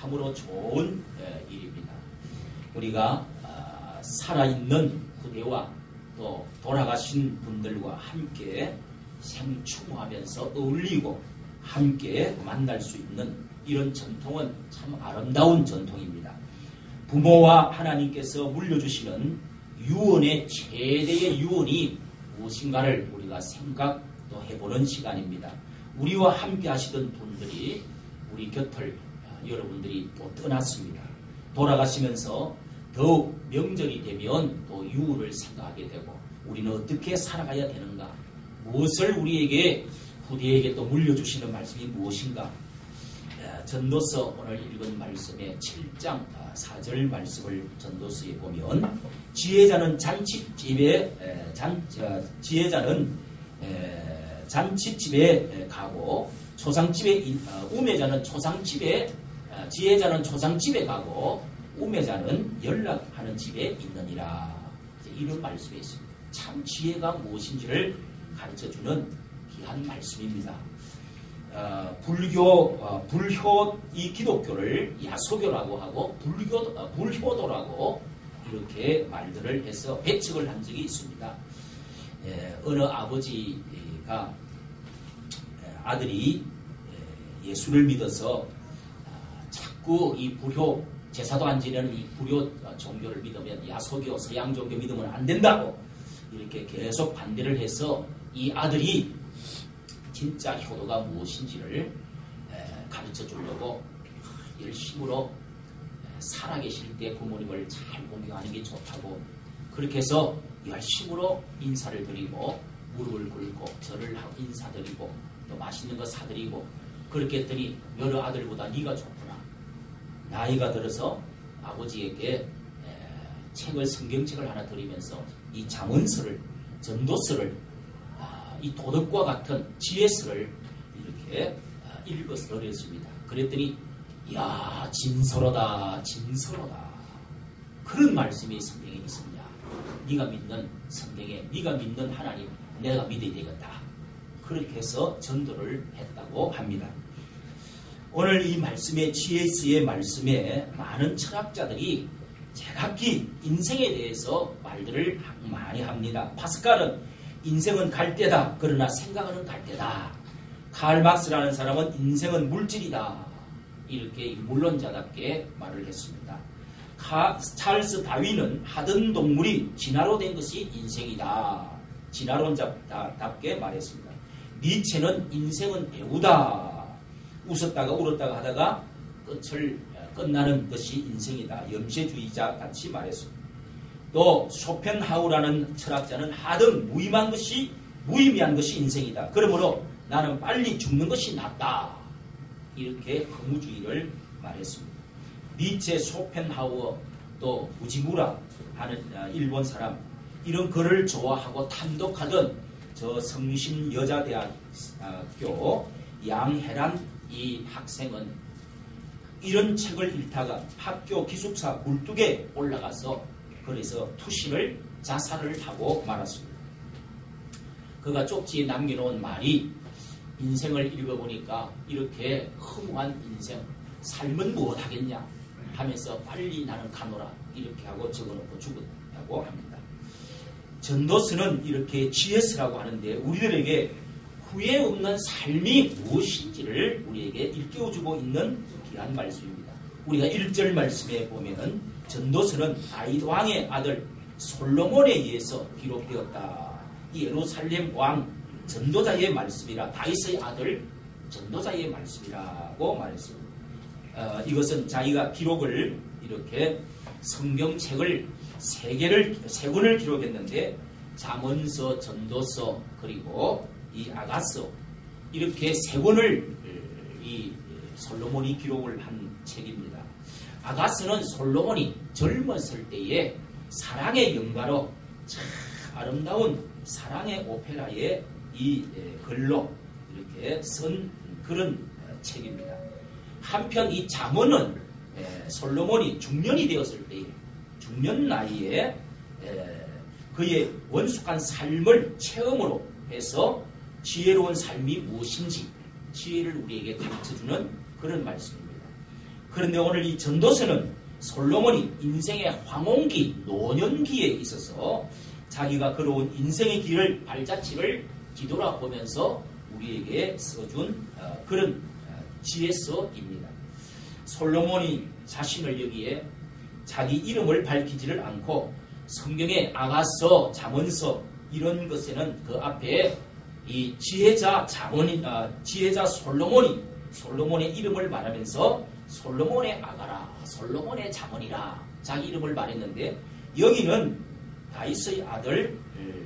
참으로 좋은 일입니다. 우리가 살아있는 후대와 또 돌아가신 분들과 함께 생충하면서 어울리고 함께 만날 수 있는 이런 전통은 참 아름다운 전통입니다. 부모와 하나님께서 물려주시는 유언의 최대의 유언이 무엇인가를 우리가 생각도 해보는 시간입니다. 우리와 함께 하시던 분들이 우리 곁을 여러분들이 또 떠났습니다. 돌아가시면서 더욱 명절이 되면 또 유언을 생각하게 되고 우리는 어떻게 살아가야 되는가, 무엇을 우리에게 후대에게 또 물려주시는 말씀이 무엇인가. 전도서 오늘 읽은 말씀의 7장 4절 말씀을 전도서에 보면 지혜자는 잔치집에 가고 우매자는 초상집에 지혜자는 초상집에 가고 우매자는 연락하는 집에 있느니라. 이런 말씀이 있습니다. 참 지혜가 무엇인지를 가르쳐주는 귀한 말씀입니다. 이 기독교를 야소교라고 하고 불효도라고 이렇게 말들을 해서 배척을 한 적이 있습니다. 어느 아버지가 아들이 예수를 믿어서 자꾸 이 불효 제사도 안 지내는 이 불효 종교를 믿으면 야소교 서양 종교 믿으면 안 된다고 이렇게 계속 반대를 해서 이 아들이 진짜 효도가 무엇인지를 가르쳐 주려고 열심으로 살아계실 때 부모님을 잘 공경하는 게 좋다고 그렇게 해서 열심으로 인사를 드리고 무릎을 꿇고 절을 하고 인사드리고 또 맛있는 거 사드리고 그렇게 했더니 여러 아들보다 네가 좋구나. 나이가 들어서 아버지에게 성경책을 하나 드리면서 이 잠언서를 전도서를 이 도덕과 같은 지혜서를 이렇게 읽어서 드렸습니다. 그랬더니 야 진서로다 진서로다. 그런 말씀이 성경에 있습니다. 네가 믿는 성경에 네가 믿는 하나님 내가 믿어야 되겠다. 그렇게 해서 전도를 했다고 합니다. 오늘 이 말씀에 지혜서의 말씀에 많은 철학자들이 제각기 인생에 대해서 말들을 많이 합니다. 파스칼은 인생은 갈대다. 그러나 생각은 갈대다. 칼 막스라는 사람은 인생은 물질이다. 이렇게 물론자답게 말을 했습니다. 찰스 다윈은 하등 동물이 진화로 된 것이 인생이다. 진화론자답게 말했습니다. 니체는 인생은 배우다. 웃었다가 울었다가 하다가 끝나는 것이 인생이다. 염세주의자 같이 말했습니다. 또 쇼펜하우라는 철학자는 하등 무의미한 것이 인생이다. 그러므로 나는 빨리 죽는 것이 낫다. 이렇게 허무주의를 말했습니다. 니체, 쇼펜하우어, 또 무지무라 하는 일본 사람 이런 글을 좋아하고 탐독하던 저 성심여자대학교 양혜란 이 학생은 이런 책을 읽다가 학교 기숙사 굴뚝에 올라가서 그래서 투신을 자살을 하고 말았습니다. 그가 쪽지에 남겨놓은 말이 인생을 읽어보니까 이렇게 허무한 인생 삶은 무엇하겠냐 하면서 빨리 나는 가노라 이렇게 하고 적어놓고 죽었다고 합니다. 전도서는 이렇게 지혜서라고 하는데 우리들에게 후회 없는 삶이 무엇인지를 우리에게 일깨워주고 있는 귀한 말씀입니다. 우리가 1절 말씀에 보면은 전도서는 다윗 왕의 아들 솔로몬에 의해서 기록되었다. 이 예루살렘 왕 전도자의 말씀이라 다윗의 아들 전도자의 말씀이라고 말했습니다. 이것은 자기가 기록을 이렇게 성경책을 세 권을 기록했는데 잠언서, 전도서 그리고 이 아가서 이렇게 세 권을 이 솔로몬이 기록을 한 책입니다. 아가서는 솔로몬이 젊었을 때의 사랑의 연가로 참 아름다운 사랑의 오페라의 이 글로 이렇게 쓴 그런 책입니다. 한편 이 잠언은 솔로몬이 중년이 되었을 때에 중년 나이에 그의 원숙한 삶을 체험으로 해서 지혜로운 삶이 무엇인지 지혜를 우리에게 가르쳐주는 그런 말씀입니다. 그런데 오늘 이 전도서는 솔로몬이 인생의 황혼기, 노년기에 있어서 자기가 걸어온 인생의 길을 발자취를 뒤돌아보면서 우리에게 써준 그런 지혜서입니다. 솔로몬이 자신을 여기에 자기 이름을 밝히지를 않고 성경의 아가서, 잠언서 이런 것에는 그 앞에 이 지혜자 솔로몬의 이름을 말하면서 솔로몬의 아가라, 솔로몬의 잠언이라 자기 이름을 말했는데 여기는 다윗의 아들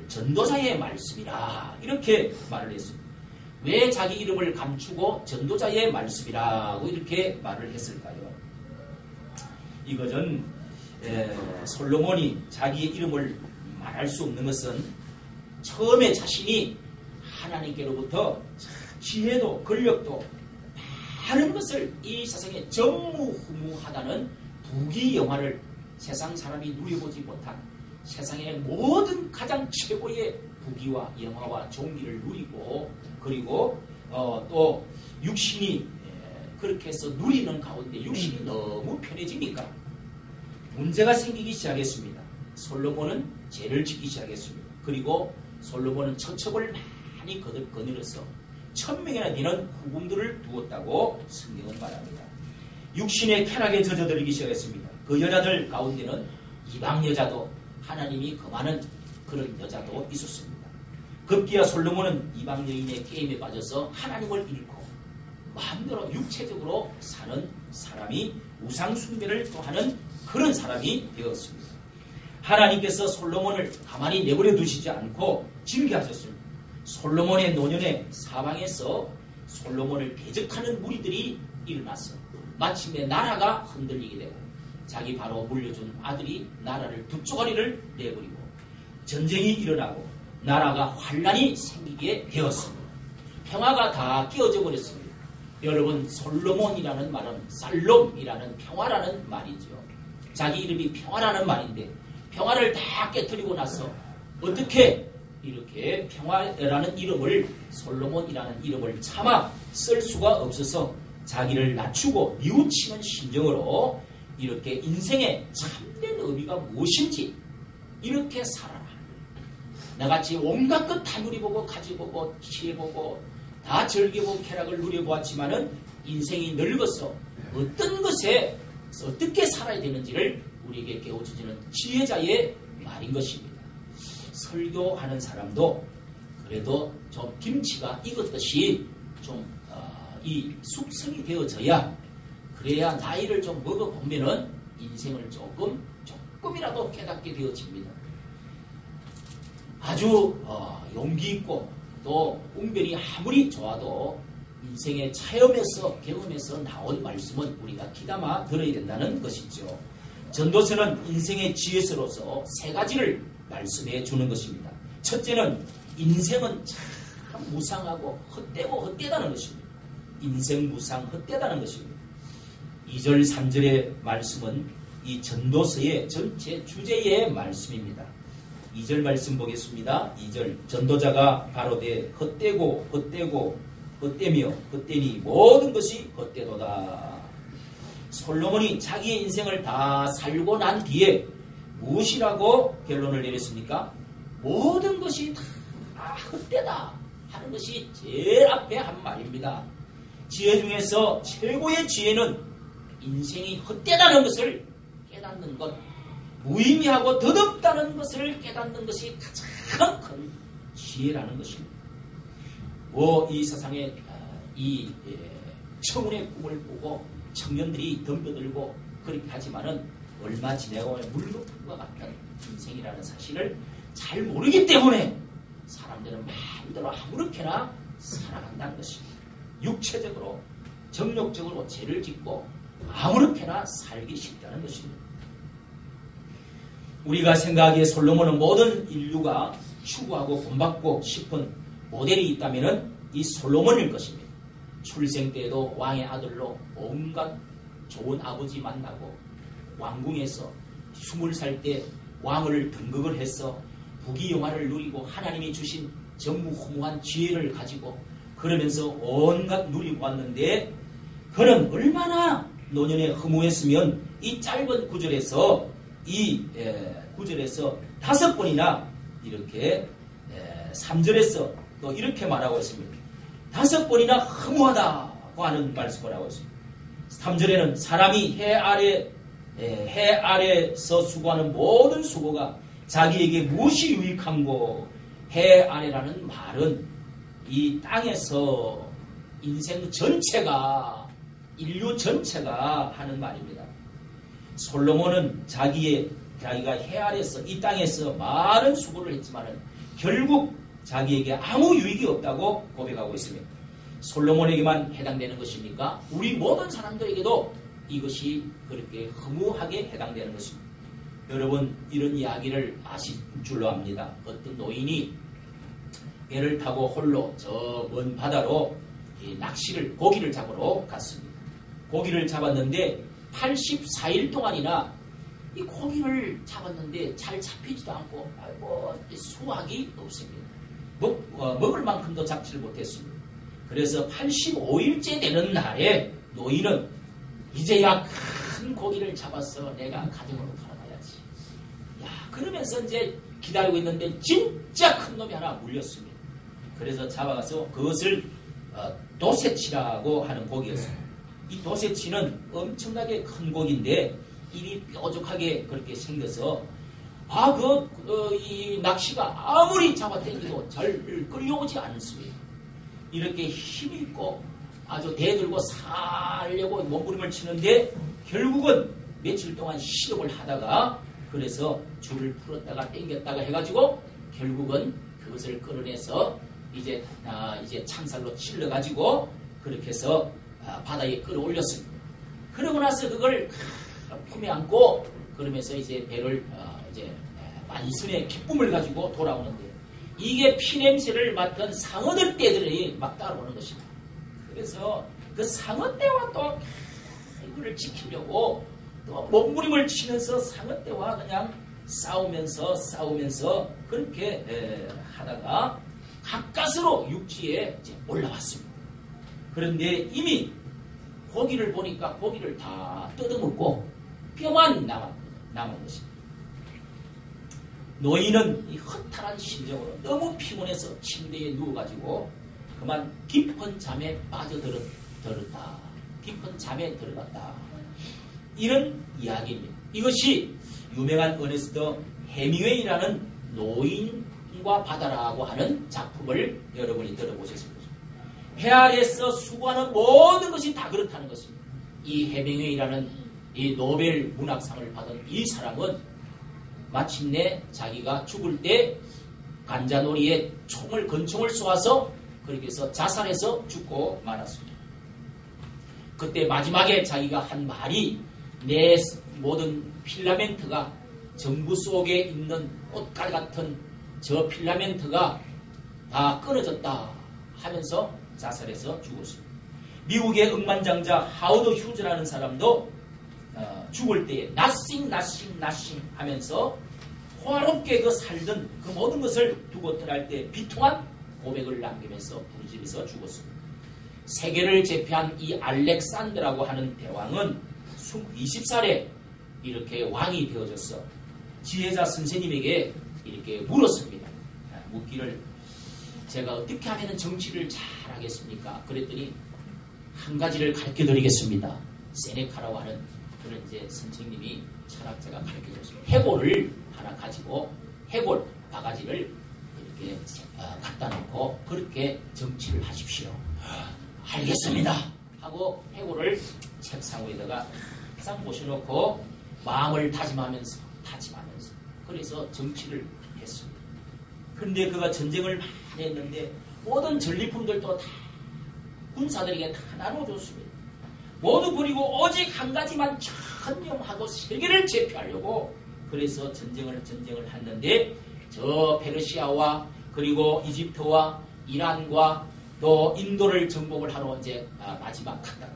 전도자의 말씀이라 이렇게 말을 했습니다. 왜 자기 이름을 감추고 전도자의 말씀이라고 이렇게 말을 했을까요? 이것은 솔로몬이 자기의 이름을 말할 수 없는 것은 처음에 자신이 하나님께로부터 지혜도 권력도 많은 것을 이 세상에 전무후무하다는 부귀영화를 세상 사람이 누려보지 못한 세상의 모든 가장 최고의 부귀와 영화와 존귀를 누리고 그리고 또 육신이 그렇게 해서 누리는 가운데 육신이 너무 편해지니까 문제가 생기기 시작했습니다. 솔로몬은 죄를 짓기 시작했습니다. 그리고 솔로몬은 처첩을 많이 거느려서 1000명이나 되는 후궁들을 두었다고 성경은 말합니다. 육신의 쾌락에 젖어들기 시작했습니다. 그 여자들 가운데는 이방 여자도 하나님이 금하는 그런 여자도 있었습니다. 급기야 솔로몬은 이방 여인의 게임에 빠져서 하나님을 잃고 마음대로 육체적으로 사는 사람이 우상 숭배를 또 하는 그런 사람이 되었습니다. 하나님께서 솔로몬을 가만히 내버려 두시지 않고 징계하셨습니다. 솔로몬의 노년에 사방에서 솔로몬을 대적하는 무리들이 일어났어. 마침내 나라가 흔들리게 되고 자기 바로 물려준 아들이 나라를 두 쪼가리를 내버리고 전쟁이 일어나고 나라가 환란이 생기게 되었습니다. 평화가 다 깨어져 버렸습니다. 여러분 솔로몬이라는 말은 살롬이라는 평화라는 말이죠. 자기 이름이 평화라는 말인데 평화를 다 깨뜨리고 나서 어떻게 이렇게 평화라는 이름을 솔로몬이라는 이름을 차마 쓸 수가 없어서 자기를 낮추고 뉘우치는 심정으로 이렇게 인생의 참된 의미가 무엇인지 이렇게 살아라. 나같이 온갖 것 다 누려보고 가져보고 취해보고 다 즐겨보고 쾌락을 누려보았지만은 인생이 늙어서 어떤 것에 어떻게 살아야 되는지를 우리에게 깨워주지는 지혜자의 말인 것입니다. 설교하는 사람도 그래도 좀 김치가 익었듯이 좀 이 숙성이 되어져야 그래야 나이를 좀 먹어보면은 인생을 조금이라도 깨닫게 되어집니다. 아주 용기 있고 또 웅변이 아무리 좋아도 인생의 체험에서 경험에서 나온 말씀은 우리가 귀담아 들어야 된다는 것이죠. 전도서는 인생의 지혜서로서 세 가지를 말씀해 주는 것입니다. 첫째는 인생은 참 무상하고 헛되다는 것입니다. 인생 무상 헛되다는 것입니다. 2절 3절의 말씀은 이 전도서의 전체 주제의 말씀입니다. 2절 말씀 보겠습니다. 2절 전도자가 바로되 헛되고 헛되며 헛되니 모든 것이 헛되도다. 솔로몬이 자기의 인생을 다 살고 난 뒤에 무엇이라고 결론을 내렸습니까? 모든 것이 다 헛되다 하는 것이 제일 앞에 한 말입니다. 지혜 중에서 최고의 지혜는 인생이 헛되다는 것을 깨닫는 것, 무의미하고 덧없다는 것을 깨닫는 것이 가장 큰 지혜라는 것입니다. 이 세상에 이 청운의 꿈을 꾸고 청년들이 덤벼들고 그렇게 하지만은 얼마 지나고 물거품과 같은 인생이라는 사실을 잘 모르기 때문에 사람들은 마음대로 아무렇게나 살아간다는 것입니다. 육체적으로 정욕적으로 죄를 짓고 아무렇게나 살기 쉽다는 것입니다. 우리가 생각하기에 솔로몬은 모든 인류가 추구하고 본받고 싶은 모델이 있다면 이 솔로몬일 것입니다. 출생 때에도 왕의 아들로 온갖 좋은 아버지 만나고 왕궁에서 20살 때 왕을 등극을 해서 부귀영화를 누리고 하나님이 주신 전무후무한 지혜를 가지고 그러면서 온갖 누리고 왔는데 그는 얼마나 노년에 허무했으면 이 짧은 구절에서 구절에서 5번이나 이렇게 3절에서 또 이렇게 말하고 있습니다. 5번이나 허무하다고 하는 말씀을 하고 있습니다. 3절에는 사람이 해 아래에서 수고하는 모든 수고가 자기에게 무엇이 유익한고, 해 아래라는 말은 이 땅에서 인생 전체가, 인류 전체가 하는 말입니다. 솔로몬은 자기가 해 아래에서 이 땅에서 많은 수고를 했지만은 결국 자기에게 아무 유익이 없다고 고백하고 있습니다. 솔로몬에게만 해당되는 것입니까? 우리 모든 사람들에게도 이것이 그렇게 허무하게 해당되는 것입니다. 여러분, 이런 이야기를 아실 줄로 압니다. 어떤 노인이 배를 타고 홀로 저 먼 바다로 고기를 잡으러 갔습니다. 고기를 잡았는데 84일 동안이나 이 고기를 잡았는데 잘 잡히지도 않고 수확이 없습니다. 먹을 만큼도 잡지를 못했습니다. 그래서 85일째 되는 날에 노인은 이제야 큰 고기를 잡아서 내가 가정으로 팔아가야지. 그러면서 이제 기다리고 있는데 진짜 큰 놈이 하나 물렸습니다. 그래서 잡아가서 그것을 도새치라고 하는 고기였습니다. 이 도새치는 엄청나게 큰 고기인데 입이 뾰족하게 그렇게 생겨서 이 낚시가 아무리 잡아당기도 잘 끌려오지 않습니다. 이렇게 힘있고 아주 대들고 살려고 몸부림을 치는데 결국은 며칠 동안 실험을 하다가 그래서 줄을 풀었다가 당겼다가 해가지고 결국은 그것을 끌어내서 이제 창살로 찔러가지고 그렇게 해서 바다에 끌어올렸습니다. 그러고 나서 그걸 품에 안고 그러면서 이제 배를 만선의 기쁨을 가지고 돌아오는데 이게 피냄새를 맡은 상어들 떼들이 막 따라오는 것입니다. 그래서 그 상어 떼와 또 이거를 지키려고 또 몸부림을 치면서 상어 떼와 그냥 싸우면서 그렇게 하다가 가까스로 육지에 이제 올라왔습니다. 그런데 이미 고기를 보니까 고기를 다 뜯어먹고 뼈만 남은 것입니다. 노인은 이 허탈한 심정으로 너무 피곤해서 침대에 누워가지고 그만 깊은 잠에 빠져들었다. 깊은 잠에 들어갔다. 이런 이야기입니다. 이것이 유명한 어네스트 해밍웨이라는 노인과 바다라고 하는 작품을 여러분이 들어보셨습니다. 해 아래에서 수고하는 모든 것이 다 그렇다는 것입니다. 이 해밍웨이라는 이 노벨 문학상을 받은 이 사람은 마침내 자기가 죽을 때 관자놀이에 권총을 쏘아서 그렇게 해서 자살해서 죽고 말았습니다. 그때 마지막에 자기가 한 말이 내 모든 필라멘트가 정부 속에 있는 꽃갈 같은 저 필라멘트가 다 끊어졌다 하면서 자살해서 죽었습니다. 미국의 억만장자 하워드 휴즈라는 사람도 죽을 때에 nothing 하면서 호화롭게 그 살던 그 모든 것을 두고 떠날 때 비통한 고백을 남기면서 부르짖어서 죽었습니다. 세계를 제패한 이 알렉산더라고 하는 대왕은 20살에 이렇게 왕이 되어져서 지혜자 선생님에게 이렇게 물었습니다. 묻기를 제가 어떻게 하면 정치를 잘하겠습니까? 그랬더니 한 가지를 가르쳐드리겠습니다. 세네카라고 하는 그런 이제 선생님이 철학자가 가르쳐줬습니다. 해골을 하나 가지고 해골 바가지를 이렇게 갖다 놓고 그렇게 정치를 하십시오. 알겠습니다. 하고 해골을 책상 위에다가 항상 모셔놓고 마음을 다짐하면서 그래서 정치를 했습니다. 그런데 그가 전쟁을 많이 했는데 모든 전리품들도 다 군사들에게 다 나눠줬습니다. 모두 버리고 오직 한 가지만 천명하고 세계를 제패하려고 그래서 전쟁을 했는데 저 페르시아와 그리고 이집트와 이란과 또 인도를 정복을 하러 이제 마지막 갔다가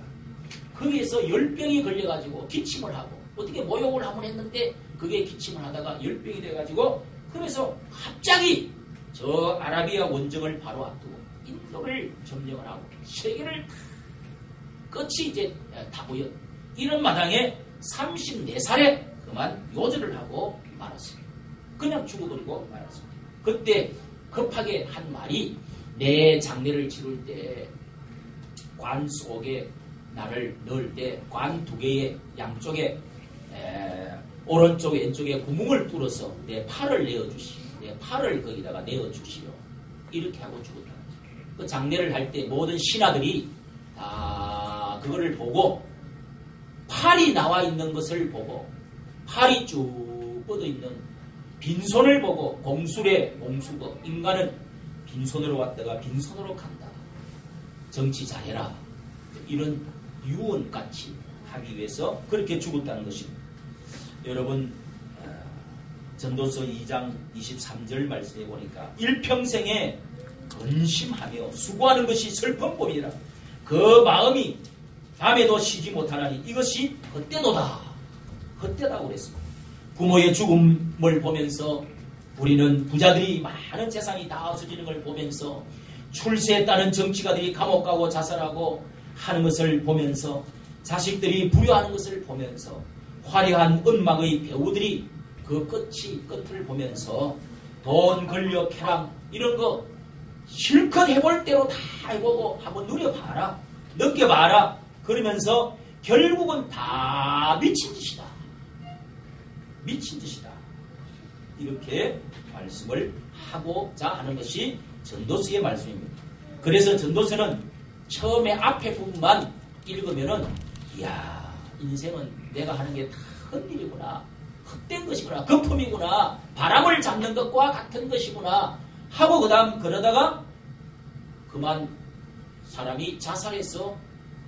거기에서 열병이 걸려가지고 기침을 하고 어떻게 모욕을 한번 했는데 그게 기침을 하다가 열병이 돼가지고 그래서 갑자기 저 아라비아 원정을 바로 앞두고 인도를 점령을 하고 세계를 끝이 이제 다 보여 이런 마당에 34살에 그만 요절을 하고 말았습니다. 그냥 죽어버리고 말았습니다. 그때 급하게 한 말이 내 장례를 치를 때 관 속에 나를 넣을 때 관 두 개의 양쪽에 오른쪽에 왼쪽에 구멍을 뚫어서 내 팔을 내어주시오. 내 팔을 거기다가 내어주시오. 이렇게 하고 죽었다. 그 장례를 할 때 모든 신하들이 다 그거를 보고 팔이 나와 있는 것을 보고 팔이 쭉 뻗어 있는 빈손을 보고 공수법 인간은 빈손으로 왔다가 빈손으로 간다. 정치 잘해라. 이런 유언같이 하기 위해서 그렇게 죽었다는 것입니다. 여러분 전도서 2장 23절 말씀해 보니까 일평생에 근심하며 수고하는 것이 슬픔법이라. 그 마음이 밤에도 쉬지 못하나니 이것이 헛되도다. 헛되다고 그랬습니다. 부모의 죽음을 보면서 우리는 부자들이 많은 재산이 다 없어지는 걸 보면서 출세했다는 정치가들이 감옥 가고 자살하고 하는 것을 보면서 자식들이 부유하는 것을 보면서 화려한 음악의 배우들이 그 끝을 보면서 돈, 권력, 쾌락 이런 거 실컷 해볼 대로 다 해보고 한번 누려봐라. 느껴봐라. 그러면서 결국은 다 미친 짓이다. 미친 짓이다. 이렇게 말씀을 하고자 하는 것이 전도서의 말씀입니다. 그래서 전도서는 처음에 앞에 부분만 읽으면은 이야 인생은 내가 하는 게 다 헛일이구나. 헛된 것이구나. 거품이구나. 바람을 잡는 것과 같은 것이구나. 하고 그 다음 그러다가 그만 사람이 자살해서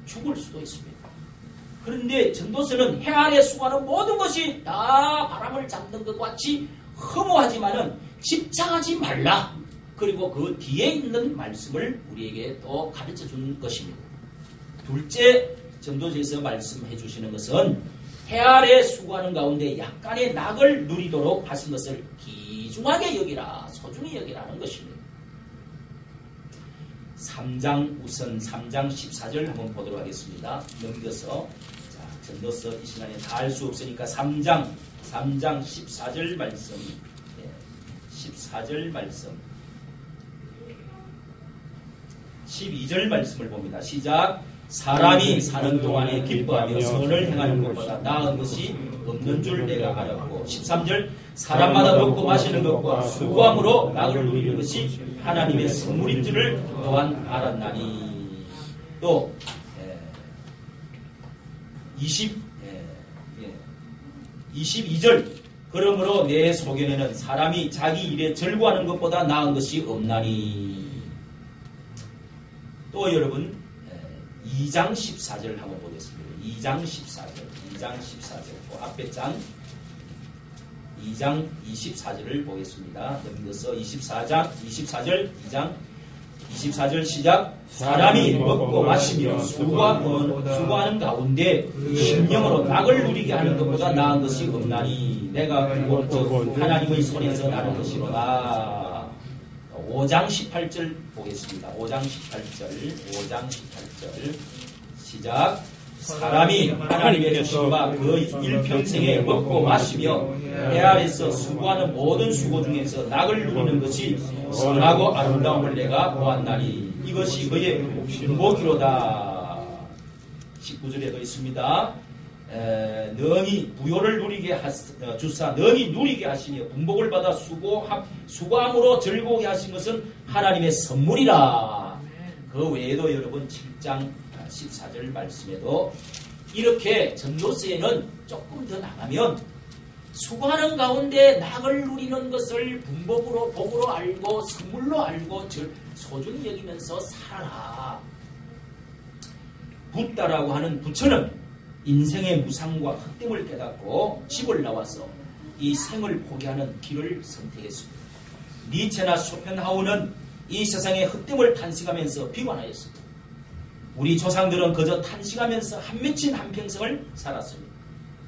죽을 수도 있습니다. 그런데 전도서는 해 아래 수고하는 모든 것이 다 바람을 잡는 것과 같이 허무하지만은 집착하지 말라. 그리고 그 뒤에 있는 말씀을 우리에게 또 가르쳐 주는 것입니다. 둘째 전도서에서 말씀해 주시는 것은 해 아래 수고하는 가운데 약간의 낙을 누리도록 하신 것을 귀중하게 여기라, 소중히 여기라는 것입니다. 3장 우선 3장 14절 한번 보도록 하겠습니다. 넘겨서 전도서 이 시간에 다 할 수 없으니까 3장 14절 말씀 14절 말씀 12절 말씀을 봅니다. 시작. 사람이 사는 동안에 기뻐하며 선을 행하는 것보다 나은 것이 없는 줄 내가 알았고 13절 사람마다 먹고 마시는 것과 수고함으로 낙을 누리는 것이 하나님의 선물인 줄을 또한 알았나니. 또 22절 그러므로 내 소견에는 사람이 자기 일에 절구하는 것보다 나은 것이 없나니. 또 여러분 2장 14절 한번 보겠습니다. 2장 14절 그 앞에 장 2장 24절을 보겠습니다. 넘겨서 2장 24절 시작. 사람이 먹고 마시며 수고하는 가운데 심령으로 낙을 누리게 하는 것보다 나은 것이 없나니 내가 곧 하나님의 손에서 나는 것이로다. 5장 18절 보겠습니다. 5장 18절 시작. 사람이 하나님의 주심과 그 일평생에 먹고 마시며 해 아래서 수고하는 모든 수고 중에서 낙을 누리는 것이 선하고 아름다움을 내가 보았나니 이것이 그의 복이로다. 19절에도 있습니다. 능히 부요를 누리게 주사 능히 누리게 하시며 분복을 받아 수고함으로 즐거우게 하신 것은 하나님의 선물이라. 그 외에도 여러분 7장 14절 말씀에도 이렇게 전도서에는 조금 더 나가면 수고하는 가운데 낙을 누리는 것을 분복으로 복으로 알고 선물로 알고 소중히 여기면서 살아라. 붓다라고 하는 부처는 인생의 무상과 헛됨을 깨닫고 집을 나와서 이 생을 포기하는 길을 선택했습니다. 니체나 쇼펜하우는 이 세상의 헛됨을 탄식하면서 비관하였습니다. 우리 조상들은 그저 탄식하면서 한맺힌 한평생을 살았습니다.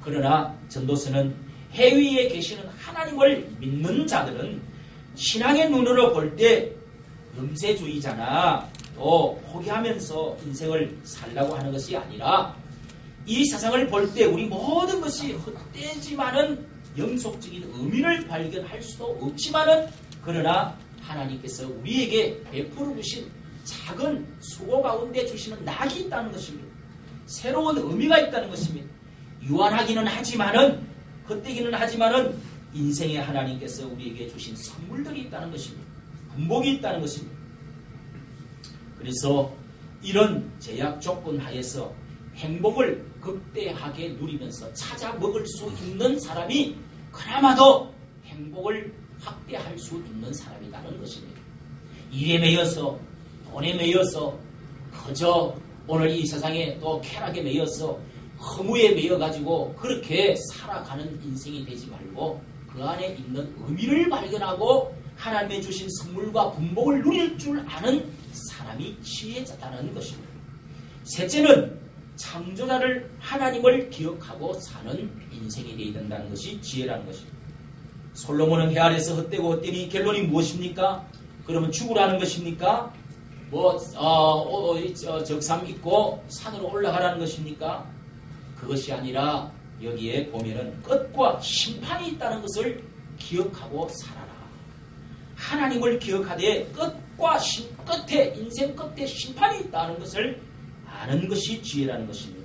그러나 전도서는 해위에 계시는 하나님을 믿는 자들은 신앙의 눈으로 볼 때 염세주의자나 또 포기하면서 인생을 살라고 하는 것이 아니라 이 세상을 볼 때 우리 모든 것이 헛되지만은 영속적인 의미를 발견할 수도 없지만은 그러나 하나님께서 우리에게 베풀어 주신 작은 수고 가운데 주시는 낙이 있다는 것입니다. 새로운 의미가 있다는 것입니다. 유한하기는 하지만은 헛되기는 하지만은 인생에 하나님께서 우리에게 주신 선물들이 있다는 것입니다. 분복이 있다는 것입니다. 그래서 이런 제약 조건 하에서 행복을 극대하게 누리면서 찾아 먹을 수 있는 사람이 그나마도 행복을 확대할 수 있는 사람이라는 것입니다. 일에 매여서 돈에 매여서 그저 오늘 이 세상에 또 쾌락에 매여서 허무에 매여가지고 그렇게 살아가는 인생이 되지 말고 그 안에 있는 의미를 발견하고 하나님의 주신 선물과 분복을 누릴 줄 아는 사람이 지혜자다는 것입니다. 셋째는 창조자를 하나님을 기억하고 사는 인생이 되어야 된다는 것이 지혜라는 것입니다. 솔로몬은 해 아래서 헛되고 헛되니 결론이 무엇입니까? 그러면 죽으라는 것입니까? 적삼 있고 산으로 올라가라는 것입니까? 그것이 아니라 여기에 보면은 끝과 심판이 있다는 것을 기억하고 살아라. 하나님을 기억하되 끝에 인생 끝에 심판이 있다는 것을 아는 것이 지혜라는 것입니다.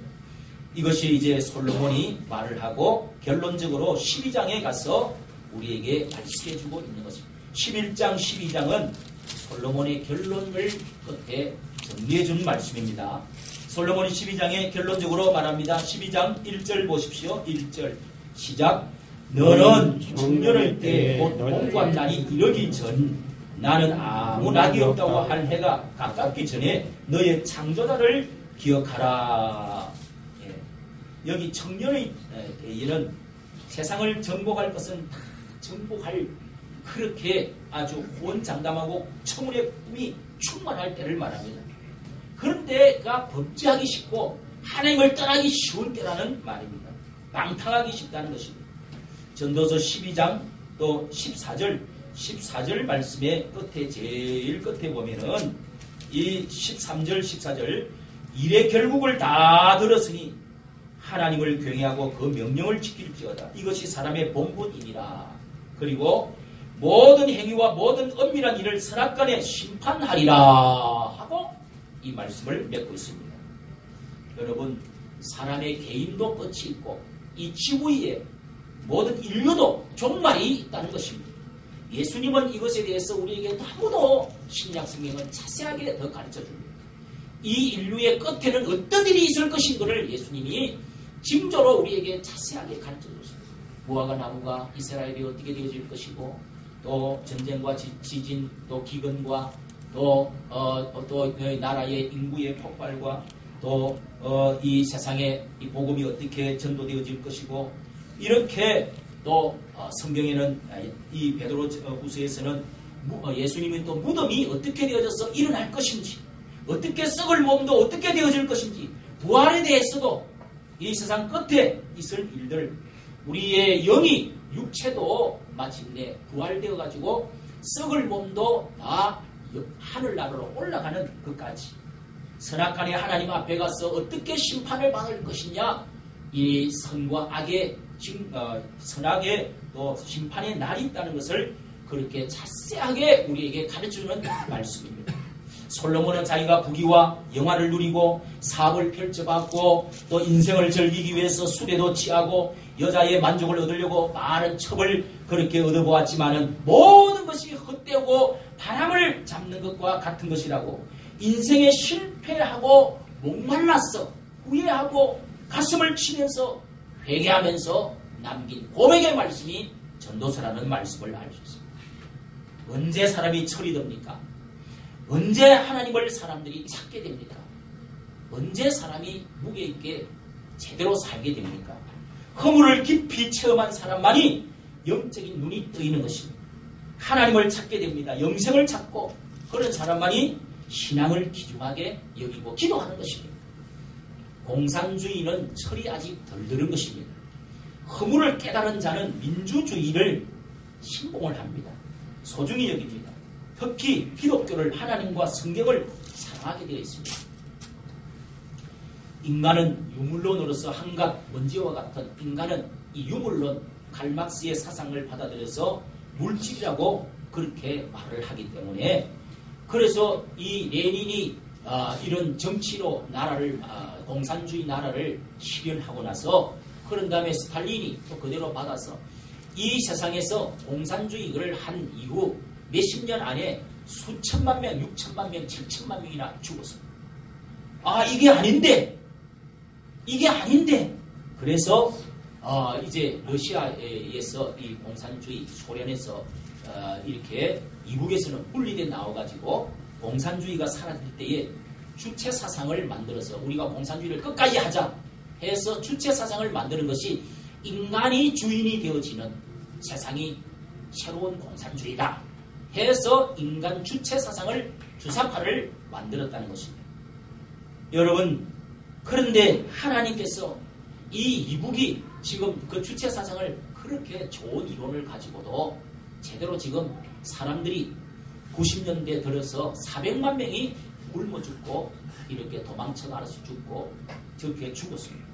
이것이 이제 솔로몬이 말을 하고 결론적으로 12장에 가서 우리에게 말씀해주고 있는 것입니다. 11장, 12장은 솔로몬의 결론을 끝에 정리해준 말씀입니다. 솔로몬이 12장에 결론적으로 말합니다. 12장 1절 보십시오. 1절 시작. 너는 청년의 때 곧 공부한 날이 이르기 전 나는 아무 낙이 없다고 할 해가 가깝기 전에 너의 창조자를 기억하라. 예. 여기 청년의 때에는 세상을 정복할 것은 다 정복할 그렇게 아주 호언장담하고 청운의 꿈이 충만할 때를 말합니다. 그런 때가 범죄하기 쉽고 하나님을 떠나기 쉬운 때라는 말입니다. 방탕하기 쉽다는 것입니다. 전도서 12장 또 14절 말씀의 끝에 제일 끝에 보면은 이 13절 14절 일의 결국을 다 들었으니 하나님을 경외하고 그 명령을 지킬지어다. 이것이 사람의 본분이니라. 그리고 모든 행위와 모든 엄밀한 일을 선악간에 심판하리라 하고 이 말씀을 맺고 있습니다. 여러분, 사람의 개인도 끝이 있고 이 지구에 모든 인류도 종말이 있다는 것입니다. 예수님은 이것에 대해서 우리에게 너무도 신약 성경은 자세하게 더 가르쳐 줍니다. 이 인류의 끝에는 어떤 일이 있을 것인가를 예수님이 징조로 우리에게 자세하게 가르쳐 줬습니다. 무화과 나무가 이스라엘이 어떻게 되어질 것이고 또 전쟁과 지진 또 기근과 또 나라의 인구의 폭발과 또 이 세상에 이 복음이 어떻게 전도되어질 것이고 이렇게 또 성경에는 이 베드로 후서에서는 예수님이 또 무덤이 어떻게 되어져서 일어날 것인지 어떻게 썩을 몸도 어떻게 되어질 것인지 부활에 대해서도 이 세상 끝에 있을 일들 우리의 영이 육체도 마침내 부활되어 가지고 썩을 몸도 다 하늘나라로 올라가는 것까지 선악간에 하나님 앞에 가서 어떻게 심판을 받을 것이냐 이 선과 악의 선악의 또 심판의 날이 있다는 것을 그렇게 자세하게 우리에게 가르쳐주는 말씀입니다. 솔로몬은 자기가 부귀와 영화를 누리고 사업을 펼쳐봤고 또 인생을 즐기기 위해서 술에도 취하고 여자의 만족을 얻으려고 많은 첩을 그렇게 얻어보았지만은 모든 것이 헛되고 바람을 잡는 것과 같은 것이라고 인생에 실패하고 목말랐어 후회하고 가슴을 치면서 회개하면서 남긴 고백의 말씀이 전도서라는 말씀을 알려줬습니다. 언제 사람이 철이 듭니까? 언제 하나님을 사람들이 찾게 됩니까? 언제 사람이 무게 있게 제대로 살게 됩니까? 허물을 깊이 체험한 사람만이 영적인 눈이 뜨이는 것입니다. 하나님을 찾게 됩니다. 영생을 찾고 그런 사람만이 신앙을 귀중하게 여기고 기도하는 것입니다. 공산주의는 철이 아직 덜 들은 것입니다. 허물을 깨달은 자는 민주주의를 신봉을 합니다. 소중히 여깁니다. 특히 기독교를 하나님과 성경을 사랑하게 되어 있습니다. 인간은 유물론으로서 한갓 먼지와 같은 인간은 이 유물론 칼막스의 사상을 받아들여서 물질이라고 그렇게 말을 하기 때문에 그래서 이 레닌이 이런 정치로 나라를 공산주의 나라를 실현하고 나서 그런 다음에 스탈린이 또 그대로 받아서 이 세상에서 공산주의를 한 이후 몇십 년 안에 수천만 명, 6천만 명, 7천만 명이나 죽었습니다. 이게 아닌데 그래서 이제 러시아에서 이 공산주의 소련에서 이렇게 이북에서는 분리돼 나와가지고 공산주의가 사라질 때에 주체 사상을 만들어서 우리가 공산주의를 끝까지 하자 해서 주체 사상을 만드는 것이 인간이 주인이 되어지는 세상이 새로운 공산주의다 해서 인간 주체 사상을 주사파를 만들었다는 것입니다. 여러분, 그런데 하나님께서 이 이북이 지금 그 주체 사상을 그렇게 좋은 이론을 가지고도 제대로 지금 사람들이 90년대 들어서 400만 명이 굶어 죽고 이렇게 도망쳐 나가서 죽고 저렇게 죽었습니다.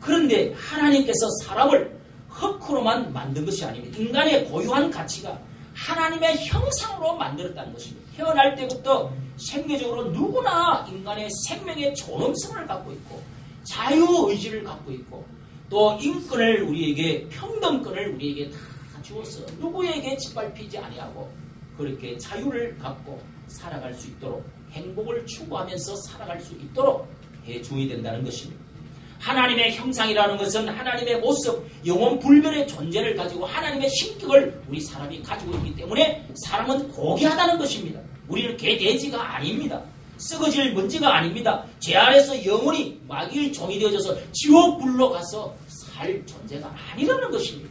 그런데 하나님께서 사람을 흙으로만 만든 것이 아닙니다. 인간의 고유한 가치가 하나님의 형상으로 만들었다는 것입니다. 태어날 때부터 생계적으로 누구나 인간의 생명의 존엄성을 갖고 있고 자유의지를 갖고 있고 또 인권을 우리에게 평등권을 우리에게 다 주어서 누구에게 짓밟히지 아니하고 그렇게 자유를 갖고 살아갈 수 있도록 행복을 추구하면서 살아갈 수 있도록 해줘야 된다는 것입니다. 하나님의 형상이라는 것은 하나님의 모습, 영원 불변의 존재를 가지고 하나님의 신격을 우리 사람이 가지고 있기 때문에 사람은 고귀하다는 것입니다. 우리는 개돼지가 아닙니다. 썩어질 먼지가 아닙니다. 죄 아래서 영원히 마귀의 종이 되어져서 지옥 불로 가서 살 존재가 아니라는 것입니다.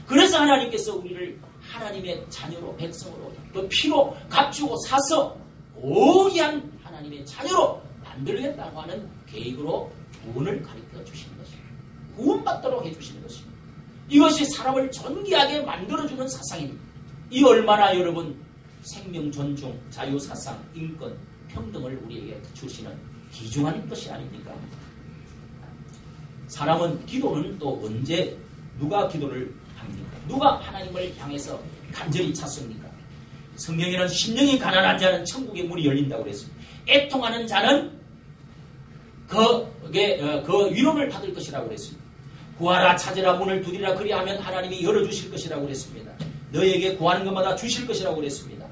그래서 하나님께서 우리를 하나님의 자녀로 백성으로 그 피로 값주고 사서 고귀한 하나님의 자녀로 만들겠다고 하는 계획으로 구원을 가르쳐 주시는 것입니다. 구원받도록 해주시는 것입니다. 이것이 사람을 존귀하게 만들어주는 사상입니다. 이 얼마나 여러분 생명 존중, 자유사상, 인권, 평등을 우리에게 주시는 귀중한 것이 아닙니까? 사람은 기도는 또 언제 누가 기도를 합니까? 누가 하나님을 향해서 간절히 찾습니까? 성경에는 심령이 가난한 자는 천국의 문이 열린다고 그랬습니다. 애통하는 자는 그 위로를 받을 것이라고 그랬습니다. 구하라 찾으라 문을 두드리라 그리하면 하나님이 열어주실 것이라고 그랬습니다. 너에게 구하는 것마다 주실 것이라고 그랬습니다.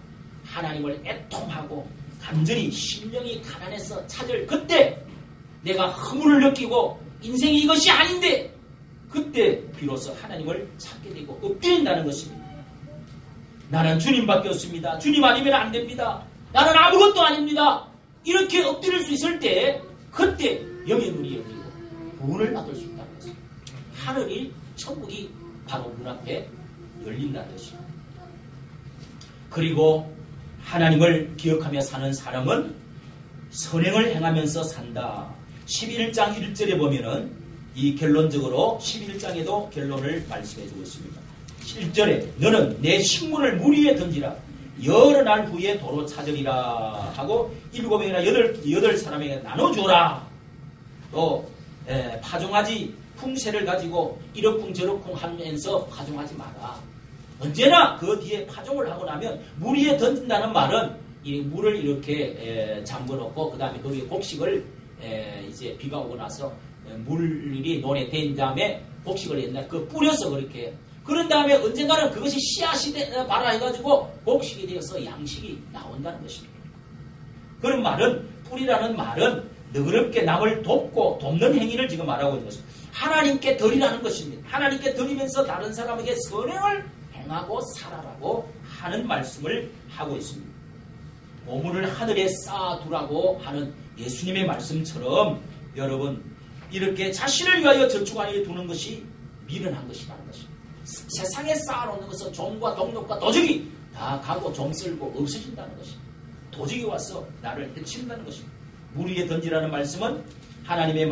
하나님을 애통하고 간절히 심령이 가난해서 찾을 그때 내가 허물을 느끼고 인생이 이것이 아닌데 그때 비로소 하나님을 찾게 되고 엎드린다는 것입니다. 나는 주님밖에 없습니다. 주님 아니면 안 됩니다. 나는 아무것도 아닙니다. 이렇게 엎드릴 수 있을 때 그때 영의 눈이 열리고 구원을 받을 수 있다는 것입니다. 하늘이 천국이 바로 눈앞에 열린다는 것입니다. 그리고 하나님을 기억하며 사는 사람은 선행을 행하면서 산다. 11장 1절에 보면은 이 결론적으로 11장에도 결론을 말씀해 주고 있습니다. 1절에 너는 내 식물을 물 위에 던지라. 여러 날 후에 도로 찾으리라 하고 7명이나 8사람에게 나눠주라. 또 파종하지 풍세를 가지고 이러쿵 저러쿵 하면서 파종하지 마라. 언제나 그 뒤에 파종을 하고 나면 물 위에 던진다는 말은 이 물을 이렇게 잠궈놓고 그 다음에 거기에 곡식을 이제 비가 오고 나서 물이 논에 된 다음에 곡식을 옛날 그 뿌려서 그렇게 그런 다음에 언젠가는 그것이 씨앗이 발아 해가지고 곡식이 되어서 양식이 나온다는 것입니다. 그런 말은 뿌리라는 말은 너그럽게 남을 돕는 행위를 지금 말하고 있는 것입니다. 하나님께 드리라는 것입니다. 하나님께 드리면서 다른 사람에게 선행을 행하고 살아라고 하는 말씀을 하고 있습니다. 보물을 하늘에 쌓아두라고 하는 예수님의 말씀처럼 여러분 이렇게 자신을 위하여 저축하여 두는 것이 미련한 것이라는 것입니다. 세상에 쌓아놓는 것은 종과 동력과 도적이 다 가고 종 쓸고 없어진다는 것입니다. 도적이 와서 나를 해친다는 것입니다. 물 위에 던지라는 말씀은 하나님의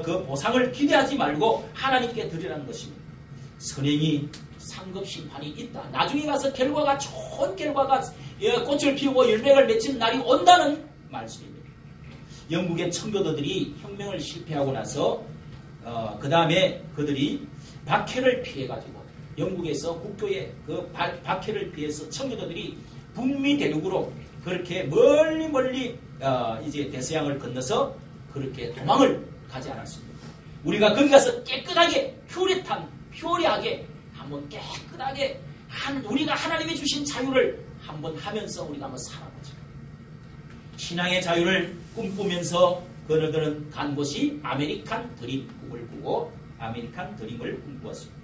그 보상을 기대하지 말고 하나님께 드리라는 것입니다. 선행이 상급 심판이 있다. 나중에 가서 결과가 좋은 결과가 꽃을 피우고 열매를 맺힌 날이 온다는 말씀입니다. 영국의 청교도들이 혁명을 실패하고 나서 그 다음에 그들이 박해를 피해가지고 영국에서 국교의 그 박해를 피해서 청교도들이 북미 대륙으로 그렇게 멀리 이제 대서양을 건너서 그렇게 도망을 가지 않았습니다. 우리가 거기 가서 깨끗하게 퓨리하게 한번 깨끗하게 우리가 하나님이 주신 자유를 한번 하면서 우리가 한번 살아보자. 신앙의 자유를 꿈꾸면서 그들은 간 곳이 아메리칸 드림 꿈을 꾸고 아메리칸 드림을 꿈꾸었습니다.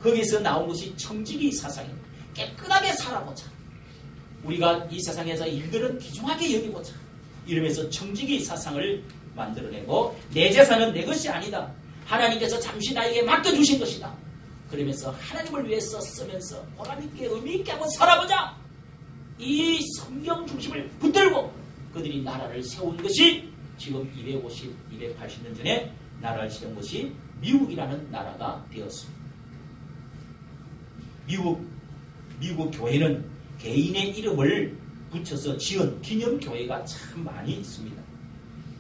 거기서 나온 것이 청지기 사상입니다. 깨끗하게 살아보자. 우리가 이 세상에서 일들은 귀중하게 여기보자. 이러면서 청지기 사상을 만들어내고 내 재산은 내 것이 아니다. 하나님께서 잠시 나에게 맡겨주신 것이다. 그러면서 하나님을 위해서 쓰면서 보람있게 의미있게 한번 살아보자. 이 성경 중심을 붙들고 그들이 나라를 세운 것이 지금 280년 전에 나라를 세운 것이 미국이라는 나라가 되었습니다. 미국 교회는 개인의 이름을 붙여서 지은 기념교회가 참 많이 있습니다.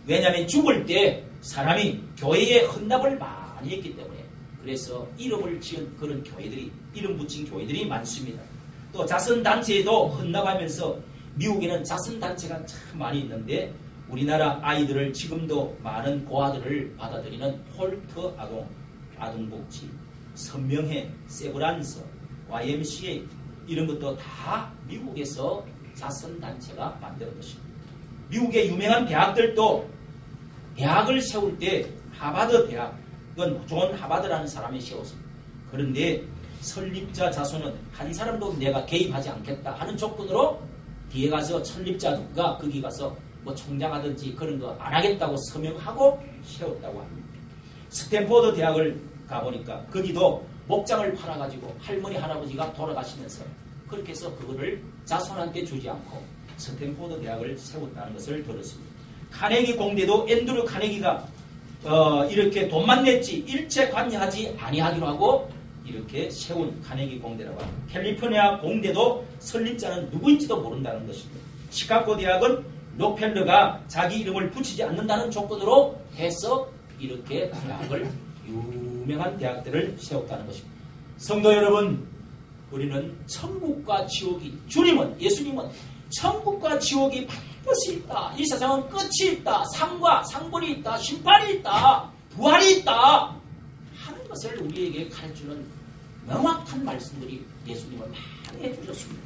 왜냐하면 죽을 때 사람이 교회에 헌납을 많이 했기 때문에 그래서 이름을 지은 그런 교회들이 이름 붙인 교회들이 많습니다. 또 자선단체에도 헌납하면서 미국에는 자선단체가 참 많이 있는데 우리나라 아이들을 지금도 많은 고아들을 받아들이는 홀트 아동복지, 선명회, 세브란스, YMCA 이런 것도 다 미국에서 자선단체가 만든 것입니다. 미국의 유명한 대학들도 대학을 세울 때 하버드 대학은 존 하버드라는 사람이 세웠습니다. 그런데 설립자 자손은 한 사람도 내가 개입하지 않겠다 하는 조건으로 뒤에 가서 설립자가 거기 가서 뭐 총장하든지 그런 거 안 하겠다고 서명하고 세웠다고 합니다. 스탠포드 대학을 가보니까 거기도 목장을 팔아가지고 할머니 할아버지가 돌아가시면서 그렇게 해서 그거를 자손한테 주지 않고 스탠포드 대학을 세웠다는 것을 들었습니다. 카네기 공대도 앤드류 카네기가 이렇게 돈만 냈지 일체 관여하지 아니하기로 하고 이렇게 세운 카네기 공대라고 합니다. 캘리포니아 공대도 설립자는 누구인지도 모른다는 것입니다. 시카고 대학은 록펠러가 자기 이름을 붙이지 않는다는 조건으로 해서 이렇게 대학을 유명한 대학들을 세웠다는 것입니다. 성도 여러분, 우리는 천국과 지옥이 예수님은 천국과 지옥이 반드시 있다. 이 세상은 끝이 있다. 상과 상벌이 있다. 심판이 있다. 부활이 있다. 하는 것을 우리에게 가르치는 명확한 말씀들이 예수님은 많이 해주셨습니다.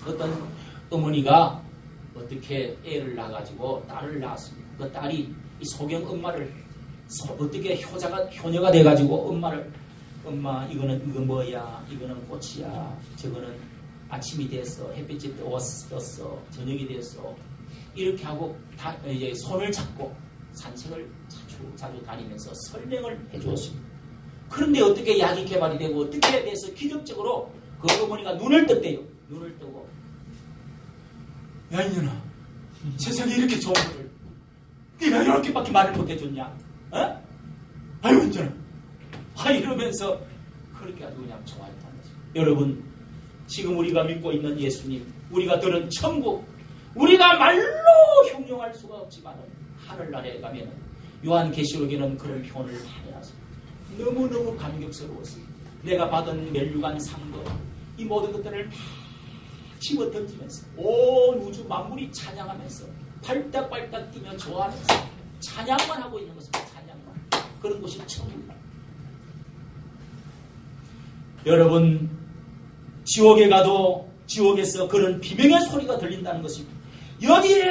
어떤 어머니가 어떻게 애를 낳아가지고 딸을 낳았습니다. 그 딸이 이 소경 엄마를 어떻게 효녀가 돼가지고 엄마 이건 뭐야, 이거는 꽃이야, 저거는 아침이 됐어, 햇빛이 떴어, 저녁이 됐어, 이렇게 하고 이제 손을 잡고 산책을 자주 다니면서 설명을 해주었습니다. 그런데 어떻게 약이 개발이 되고 어떻게 돼서 기적적으로 그 어머니가 눈을 떴대요. 눈을 뜨고, 야 이년아, 세상에 이렇게 좋은 거를 네가 이렇게밖에 말을 못해줬냐? 어? 아유 이년아, 이러면서 그렇게 아주 그냥 좋아했다는 거죠. 여러분, 지금 우리가 믿고 있는 예수님, 우리가 들은 천국, 우리가 말로 형용할 수가 없지만 하늘나라에 가면 요한계시록에는 그런 표현을 많이 하십니다. 너무너무 감격스러웠습니다. 내가 받은 멸류관 상도 이 모든 것들을 막 집어 던지면서 온 우주 만물이 찬양하면서 발딱발딱 뛰며 좋아하면서 찬양만 하고 있는 것입니다. 찬양만. 그런 곳이 천국입니다. 여러분, 지옥에 가도 지옥에서 그런 비명의 소리가 들린다는 것입니다. 여기에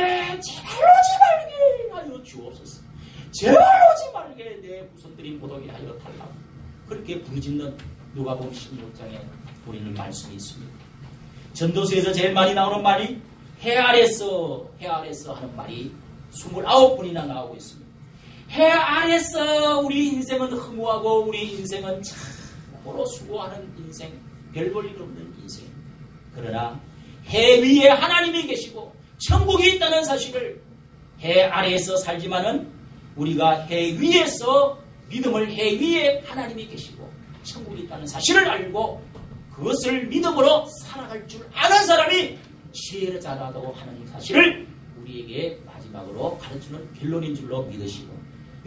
제발 오지 말게 하여 주옵소서. 제발 오지 말게 내 후손들이 못 오게 하여 달라고. 그렇게 부르짖는 누가복음 16장에 우리는 말씀이 있습니다. 전도서에서 제일 많이 나오는 말이 해 아래서 하는 말이 29번이나 나오고 있습니다. 해 아래서 우리 인생은 허무하고 우리 인생은 참으로 수고하는 인생, 별 볼 일 없는 인생. 그러나 해 위에 하나님이 계시고 천국이 있다는 사실을, 해 아래에서 살지만은 우리가 해 위에서 믿음을, 해 위에 하나님이 계시고 천국이 있다는 사실을 알고 그것을 믿음으로 살아갈 줄 아는 사람이 지혜를 잘하다고 하는 사실을 우리에게 마지막 마지막으로 가르치는 결론인 줄로 믿으시고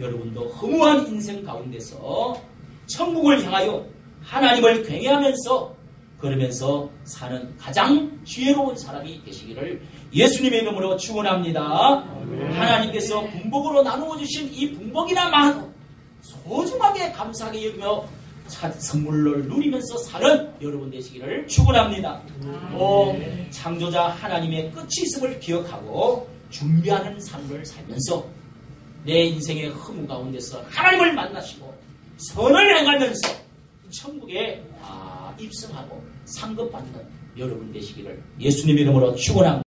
여러분도 허무한 인생 가운데서 천국을 향하여 하나님을 경외하면서 걸으면서 사는 가장 지혜로운 사람이 되시기를 예수님의 이름으로 축원합니다. 하나님께서 분복으로 나누어 주신 이 분복이나마도 소중하게 감사하게 여기며 선물을 누리면서 사는 여러분 되시기를 축원합니다. 또 창조자 하나님의 끝이 있음을 기억하고 준비하는 삶을 살면서 내 인생의 허무 가운데서 하나님을 만나시고 선을 행하면서 천국에 입성하고 상급받는 여러분 되시기를 예수님 이름으로 축원합니다.